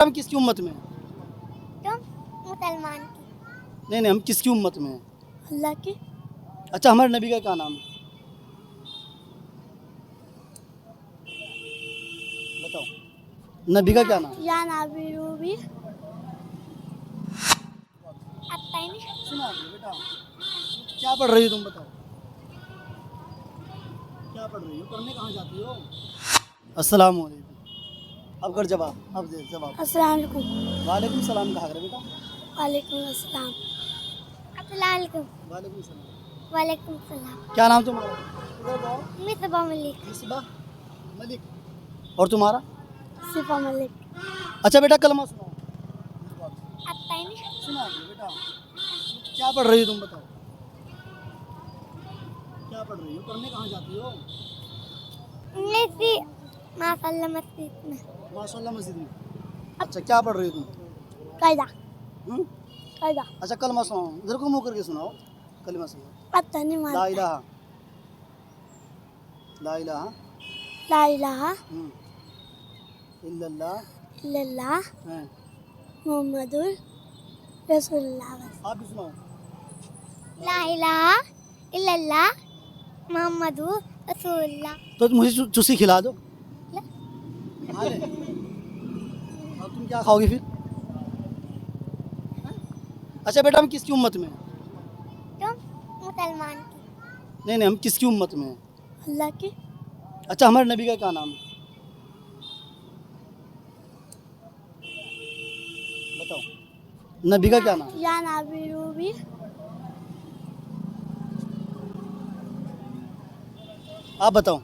हम किसकी उम्मत में हैं? तुम मुसलमान की। नहीं, हम किसकी उम्मत में हैं? अल्लाह की। अच्छा, हमारे नबी का क्या नाम है? बताओ, नबी का क्या नाम है? या नाबी रूबी। आता ही नहीं। सुना आपने बेटा? क्या पढ़ रही हो तुम, बताओ क्या पढ़ रही हो? पढ़ने कहाँ जाती हो? अस्सलाम वालेकुम। अब कर जवाब, अब दे जवाब। अस्सलाम वालेकुम। वालेकुम सलाम कहा करे बेटा। वालेकुम अस्सलाम। अस्सलाम वालेकुम। वालेकुम सलाम। वालेकुम सलाम। क्या नाम तुम्हारा? इधर बताओ। मिसबा मलिक। मिसबा मलिक। और तुम्हारा? सिफा मलिक। अच्छा बेटा, कलमा सुनाओ। आता ही नहीं। सुना आपने बेटा? क्या पढ़ रही हो तुम, बताओ क्या पढ़ रही हो? पढ़ने कहाँ जाती हो? लेसी माशाल्लाह मस्जिद में। माशाल्लाह मस्जिद में। अच्छा, क्या पढ़ रही हो तुम? कायदा। हम्म? कायदा। अच्छा, कलमा सुनाओ, इधर को मुँह करके सुनाओ। कलमा सुनाओ। आता नहीं ला मानता। इलाहा ला इलाहा ला इलाहा इल्लल्लाह इल्लल्लाह हैं। मुहम्मदुर रसूलुल्लाह। आप भी सुनाओ। ला इलाहा इल्लल्लाह मुहम्मदुर रसूलुल्लाह। तो मुझे चुस्सी खिला दो। ले। खा ले। अब तुम क्या खाओगे फिर? अच्छा बेटा, हम किसकी उम्मत में हैं? तुम मुसलमान की। नहीं, हम किसकी उम्मत में हैं? अल्लाह की। अच्छा, हमारे नबी का क्या नाम है? बताओ, नबी का क्या नाम है? या नाबी रूबी। आप बताओ,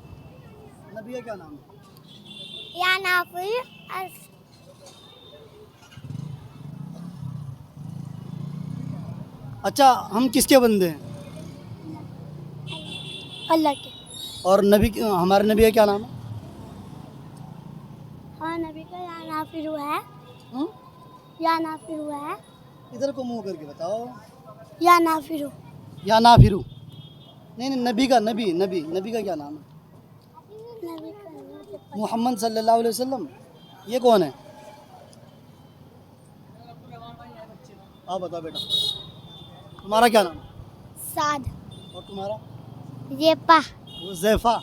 नबी का क्या नाम है? या नाफी अच्छा, हम किसके बंदे हैं? अल्लाह के। और हमारे नबी का क्या नाम है? हाँ नबी का या नाफिर है। हम्म? या नाफिर है। इधर को मुंह करके बताओ। या नाफिर। या ना फिरू। नहीं, नबी का नबी का क्या नाम है? नबी का मुझे पता। मोहम्मद सल्लल्लाहु अलैहि वसल्लम। ये कौन है? आप बताओ बेटा, तुम्हारा क्या नाम है? साद। और तुम्हारा? जेपा। हुज़ैफा।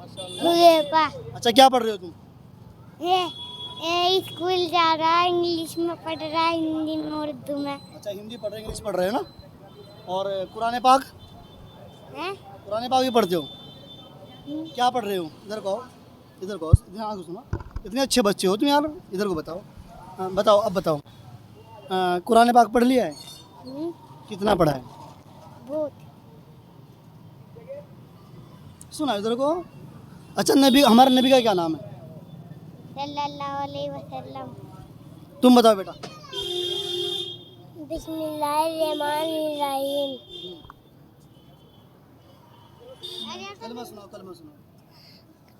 जेपा। अच्छा, क्या पढ़ रहे हो तुम? ये स्कूल जा रहा है, इंग्लिश में पढ़ रहा है, हिंदी में उर्दू में। अच्छा, हिंदी पढ़ रहे, इंग्लिश पढ़ रहे हो ना? और कुरान पाक? हैं? कुरान पाक भी पढ़ते हो? क्या पढ़ रहे हो? इधर को आओ, इधर को आओ, ध्यान से सुनो। इतने अच्छे बच्चे हो तुम यार। इधर को बताओ। हाँ, बताओ, अब बताओ। कुरान पाक पढ़ लिया है? कितना पढ़ा है? बहुत। सुना इधर को। अच्छा, हमारे नबी का क्या नाम है? सल्लल्लाहु अलैहि वसल्लम। तुम बताओ बेटा। बिस्मिल्लाहिर्रहमानिर्रहीम। कलमा सुनाओ, कलमा सुनाओ।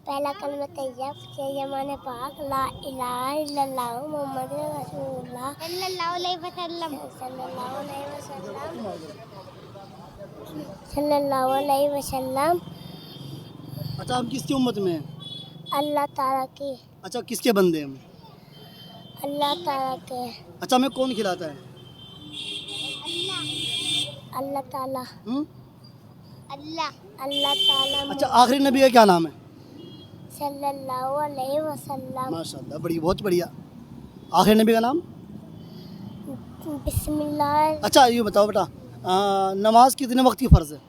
पहला कलमा तैयब के ज़माने पाक ला इलाहा इल्लल्लाह मुहम्मदुर रसूलुल्लाह सल्लल्लाहु अलैहि वसल्लम। सल्लल्लाहु अलैहि वसल्लम। अच्छा, हम किसकी उम्मत में हैं? अल्लाह ताला की। अच्छा, किसके बंदे हैं हम? अल्लाह ताला के। अच्छा, हमें कौन खिलाता है? अल्लाह ताला। अल्लाह अल्लाह ताला। अच्छा, आखिरी नबी का क्या नाम है? सल्लल्लाहु अलैहि वसल्लम। माशाल्लाह, बहुत बढ़िया। आखिरी नबी का नाम? बिस्मिल्लाह। अच्छा, ये बताओ बेटा, नमाज कितने वक्त की फ़र्ज़ है?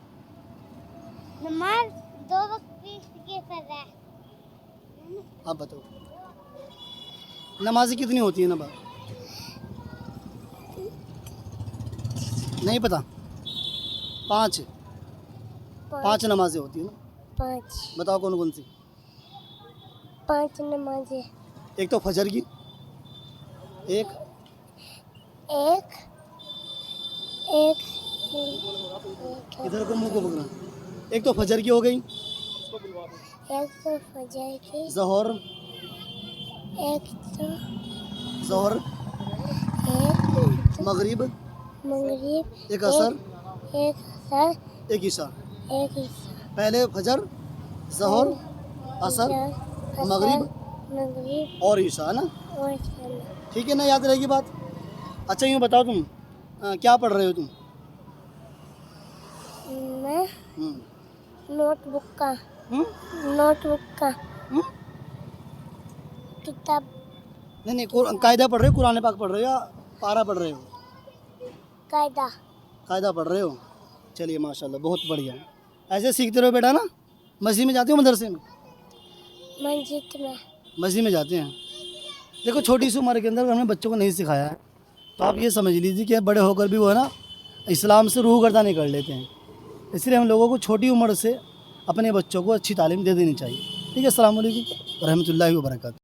नमाज 2 वक्त की फ़र्ज़ है। आप बताओ, नमाज़ें कितनी होती है? नमाज नहीं पता? 5 नमाजें होती है ना? 5 बताओ कौन कौन सी? 5 नमाजें। एक तो फजर की, एक एक एक इधर को मुंह को पकड़ना। एक तो फजर की हो गई, एक तो फजर की। ज़ोहर, एक तो मगरिब, मगरिब। एक असर, एक असर। एक ईशा। एक ईशा। पहले फजर, ज़ोहर, असर, मगरिब मगरिब और ईशा है ना? और चलो ठीक है ना, याद रहेगी बात। अच्छा यूँ बताओ तुम क्या पढ़ रहे हो तुम? मैं हम्म, नोटबुक का हम्म, हम्म? किताब नहीं नहीं, कायदा पढ़ रहे हो, कुरान पाक पढ़ रहे हो या पारा पढ़ रहे हो? कायदा कायदा पढ़ रहे हो। चलिए माशाल्लाह, बहुत बढ़िया। ऐसे सीखते रहो बेटा ना। मस्जिद में जाते हो, मदरसे में? मस्जिद में मस्जिद में जाते हैं। देखो छोटी सी उम्र के अंदर हमने बच्चों को नहीं सिखाया है, तो आप ये समझ लीजिए कि बड़े होकर भी वो है ना इस्लाम से रूह गर्दा नहीं कर लेते हैं। इसलिए हम लोगों को छोटी उम्र से अपने बच्चों को अच्छी तालीम दे देनी चाहिए। ठीक है, अस्सलाम वालेकुम रहमतुल्लाहि व बरकातहू।